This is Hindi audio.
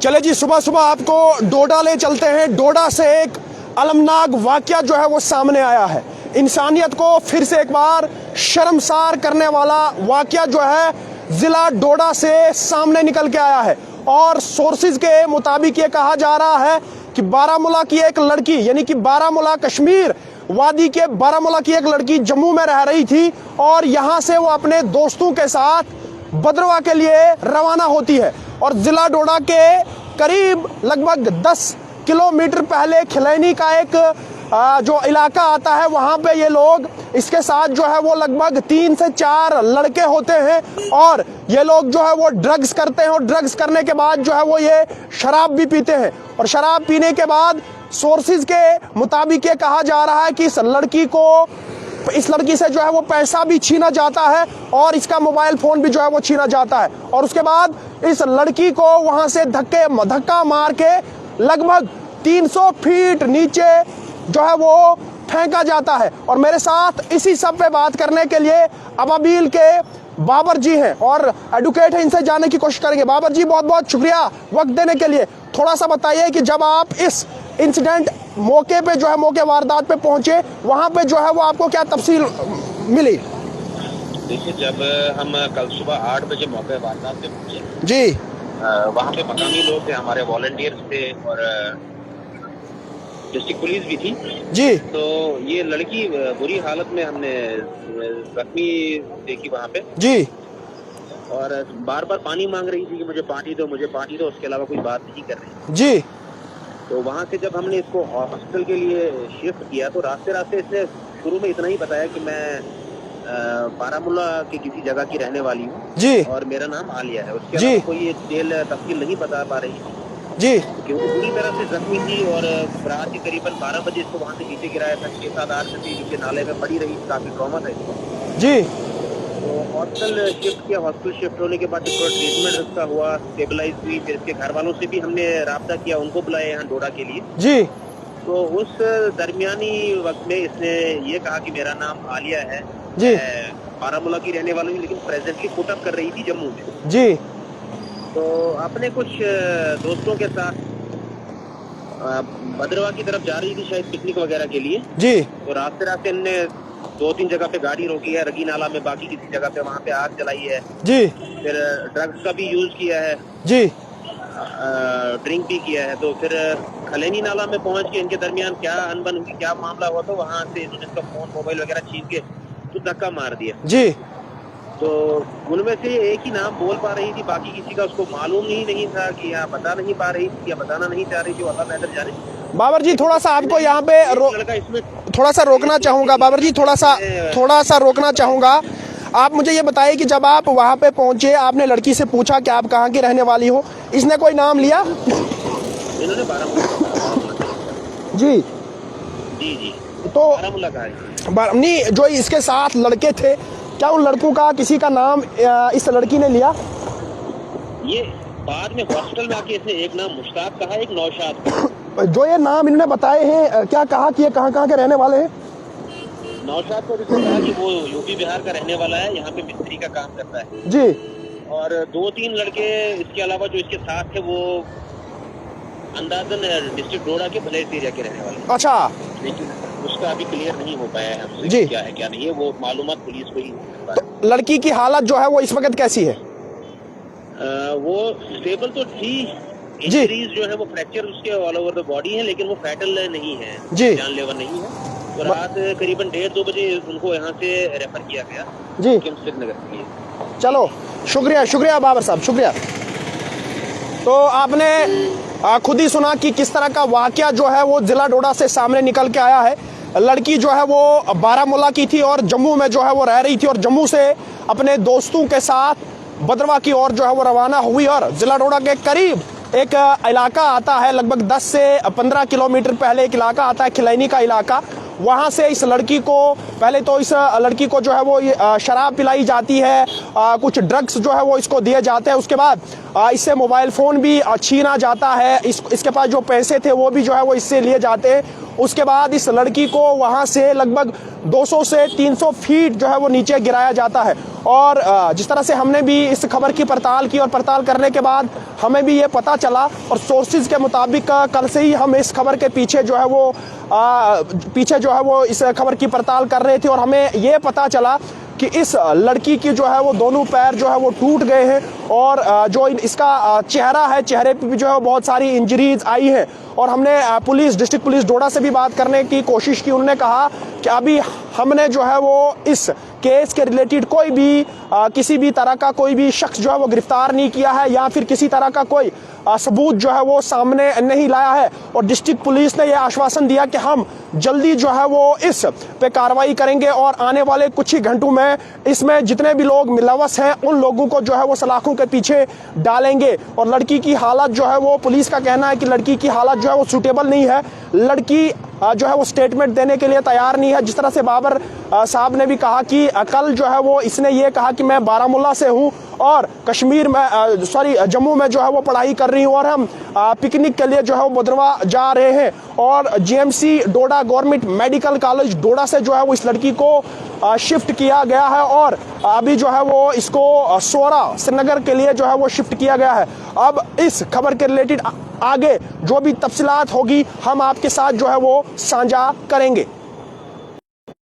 चले जी, सुबह सुबह आपको डोडा ले चलते हैं। डोडा से एक अलमनाक वाकया जो है वो सामने आया है। इंसानियत को फिर से एक बार शर्मसार करने वाला वाकया जो है जिला डोडा से सामने निकल के आया है। और सोर्सेज के मुताबिक ये कहा जा रहा है कि बारामूला की एक लड़की, यानी कि बारामूला कश्मीर वादी के बारामूला की एक लड़की जम्मू में रह रही थी और यहाँ से वो अपने दोस्तों के साथ भद्रवाह के लिए रवाना होती है। और जिला डोडा के करीब लगभग 10 किलोमीटर पहले खिलैनी का एक जो इलाका आता है, वहाँ पे ये लोग इसके साथ जो है वो लगभग 3 से 4 लड़के होते हैं और ये लोग जो है वो ड्रग्स करते हैं। और ड्रग्स करने के बाद जो है वो ये शराब भी पीते हैं। और शराब पीने के बाद सोर्सेज के मुताबिक ये कहा जा रहा है कि इस लड़की से जो है वो पैसा भी छीना जाता है और इसका मोबाइल फोन भी जो है वो छीना जाता है। और उसके बाद इस लड़की को वहां से धक्का मार के लगभग 300 फीट नीचे जो है वो फेंका जाता है। और मेरे साथ इसी सब पे बात करने के लिए अबाबिल के बाबर जी हैं और एडवोकेट हैं, इनसे जानने की कोशिश करेंगे। बाबर जी, बहुत बहुत शुक्रिया वक्त देने के लिए। थोड़ा सा बताइए कि जब आप इस इंसिडेंट मौके पे जो है मौके वारदात पे पहुंचे, वहां पे जो है वो आपको क्या तफसील मिली? देखिए, जब हम कल सुबह 8 बजे मौके वारदात पे पहुंचे जी, वहाँ पे मकामी लोग थे, हमारे वॉलंटियर्स थे और डिस्ट्रिक्ट पुलिस भी थी जी। तो ये लड़की बुरी हालत में हमने जख्मी देखी वहाँ पे जी। और बार बार पानी मांग रही थी कि मुझे पानी दो, मुझे पानी दो, उसके अलावा कोई बात नहीं कर रही जी। तो वहाँ से जब हमने इसको हॉस्पिटल के लिए शिफ्ट किया तो रास्ते इसने शुरू में इतना ही बताया कि मैं बारामूला की किसी जगह की रहने वाली हूँ जी। और मेरा नाम आलिया है। उसके अलावा कोई डिटेल तफसील नहीं बता पा रही जी, क्योंकि पूरी तरह से जख्मी थी। और रात के करीबन 12 बजे इसको वहाँ से नीचे गिराया था, 6-7-8 बजे नीचे नाले में पड़ी रही, काफी ट्रॉमा था इसको। जी। तो हॉस्पिटल शिफ्ट किया। हॉस्पिटल शिफ्ट होने के बाद इसको ट्रीटमेंट इसका हुआ, स्टेबलाइज हुई। फिर इसके घर वालों से भी हमने राब्ता किया, उनको बुलाया यहाँ डोडा के लिए। जी। तो उस दरमियानी वक्त में इसने ये कहा कि मेरा नाम आलिया है, जी। बारामूला की रहने वाली हूँ, लेकिन प्रेजेंटली पुटअप कर रही थी जम्मू में। जी। तो अपने कुछ दोस्तों के साथ भद्रवाह की तरफ जा रही थी, शायद पिकनिक वगैरह के लिए। जी। तो रास्ते इनने 2-3 जगह पे गाड़ी रोकी है, रगी नाला में, बाकी किसी जगह पे वहाँ पे आग जलाई है। जी। फिर ड्रग्स का भी यूज किया है। जी। ड्रिंक भी किया है। तो फिर खलैनी नाला में पहुंच के इनके दरमियान क्या अनबन हुई, क्या मामला हुआ, तो वहाँ से इन्होंने इसका फोन मोबाइल वगैरह छीन के तो धक्का मार दिया। जी। तो उनमें से एक ही नाम बोल पा रही थी, बाकी किसी का उसको मालूम ही नहीं था कि या बता नहीं पा रही थी या बताना नहीं चाह रही थी, अल्लाह बेहतर जाने। बाबर जी, थोड़ा सा आपको यहाँ पे थोड़ा सा रोकना चाहूंगा। बाबर जी, थोड़ा सा रोकना चाहूंगा। आप मुझे ये बताइए कि जब आप वहाँ पे पहुंचे, आपने लड़की से पूछा कि आप कहाँ की रहने वाली हो, इसने कोई नाम लिया? इन्होंने बारामूला। जी। जी जी। तो बारामूला का है। नहीं, जो इसके साथ लड़के थे, क्या उन लड़कों का किसी का नाम इस लड़की ने लिया? ये बाद में हॉस्पिटल में आके इसने एक नाम मुश्ताक कहा, एक नौशाद। जो ये नाम इन्होंने बताए हैं, क्या कहा कि ये कहाँ के रहने वाले हैं? नौशाद को इसने कहा कि वो यूपी बिहार का रहने वाला है, यहाँ पे मिस्त्री का काम करता है। जी। और 2-3 लड़के इसके अलावा जो इसके साथ थे वो अंदाजन डिस्ट्रिक्ट डोडा के भले एरिया के रहने वाले। अच्छा। लेकिन उसका अभी क्लियर नहीं हो पाया है हमसे जी। क्या है क्या नहीं है, वो मालूमात पुलिस को ही। तो लड़की की हालत जो है वो इस वक्त कैसी है? वो स्टेबल तो थी। इंजरीज जो है वो फ्रैक्चर उसके ऑल ओवर द बॉडी है, लेकिन वो फैटल नहीं है, जानलेवा नहीं है। तो रात करीबन 1:30-2 बजे उनको यहाँ से रेफर किया गया जी श्रीनगर के लिए। चलो, शुक्रिया बाबर साहब, शुक्रिया। तो आपने खुद ही सुना कि किस तरह का वाकया जो है वो जिला डोडा से सामने निकल के आया है। लड़की जो है वो बारामूला की थी और जम्मू में जो है वो रह रही थी और जम्मू से अपने दोस्तों के साथ भद्रवाह की ओर जो है वो रवाना हुई। और जिला डोडा के करीब एक इलाका आता है, लगभग 10 से 15 किलोमीटर पहले एक इलाका आता है, खिलैनी का इलाका। वहाँ से इस लड़की को पहले तो इस लड़की को जो है वो शराब पिलाई जाती है, कुछ ड्रग्स जो है वो इसको दिए जाते हैं। उसके बाद इससे मोबाइल फ़ोन भी छीना जाता है, इसके पास जो पैसे थे वो भी जो है वो इससे लिए जाते हैं। उसके बाद इस लड़की को वहाँ से लगभग 200 से 300 फीट जो है वो नीचे गिराया जाता है। और जिस तरह से हमने भी इस खबर की पड़ताल की और पड़ताल करने के बाद हमें भी ये पता चला और सोर्सेज के मुताबिक कल से ही हम इस खबर के पीछे जो है वो इस खबर की पड़ताल कर रहे थे और हमें ये पता चला कि इस लड़की की जो है वो दोनों पैर जो है वो टूट गए हैं और जो इसका चेहरा है, चेहरे पे भी जो है बहुत सारी इंजरीज आई हैं। और हमने डिस्ट्रिक्ट पुलिस डोडा से भी बात करने की कोशिश की। उन्होंने कहा कि अभी हमने जो है वो इस केस के रिलेटेड कोई भी किसी भी तरह का कोई भी शख्स जो है वो गिरफ्तार नहीं किया है या फिर किसी तरह का कोई सबूत जो है वो सामने नहीं लाया है। और डिस्ट्रिक्ट पुलिस ने यह आश्वासन दिया कि हम जल्दी जो है वो इस पे कार्रवाई करेंगे और आने वाले कुछ ही घंटों में इसमें जितने भी लोग मुलव्वस हैं उन लोगों को जो है वो सलाखों के पीछे डालेंगे। और लड़की की हालत जो है वो, पुलिस का कहना है कि लड़की की हालत जो है वो सूटेबल नहीं है, लड़की जो है वो स्टेटमेंट देने के लिए तैयार नहीं है। जिस तरह से बाबर साहब ने भी कहा कि कल जो है वो इसने ये कहा कि मैं बारामूला से हूँ और जम्मू में जो है वो पढ़ाई कर रही हूँ और हम पिकनिक के लिए जो है वो भद्रवा जा रहे हैं। और जीएमसी डोडा गवर्नमेंट मेडिकल कॉलेज डोडा से जो है वो इस लड़की को शिफ्ट किया गया है और अभी जो है वो इसको सोरा श्रीनगर के लिए जो है वो शिफ्ट किया गया है। अब इस खबर के रिलेटेड आगे जो भी तफसीलात होगी हम आपके साथ जो है वो साझा करेंगे।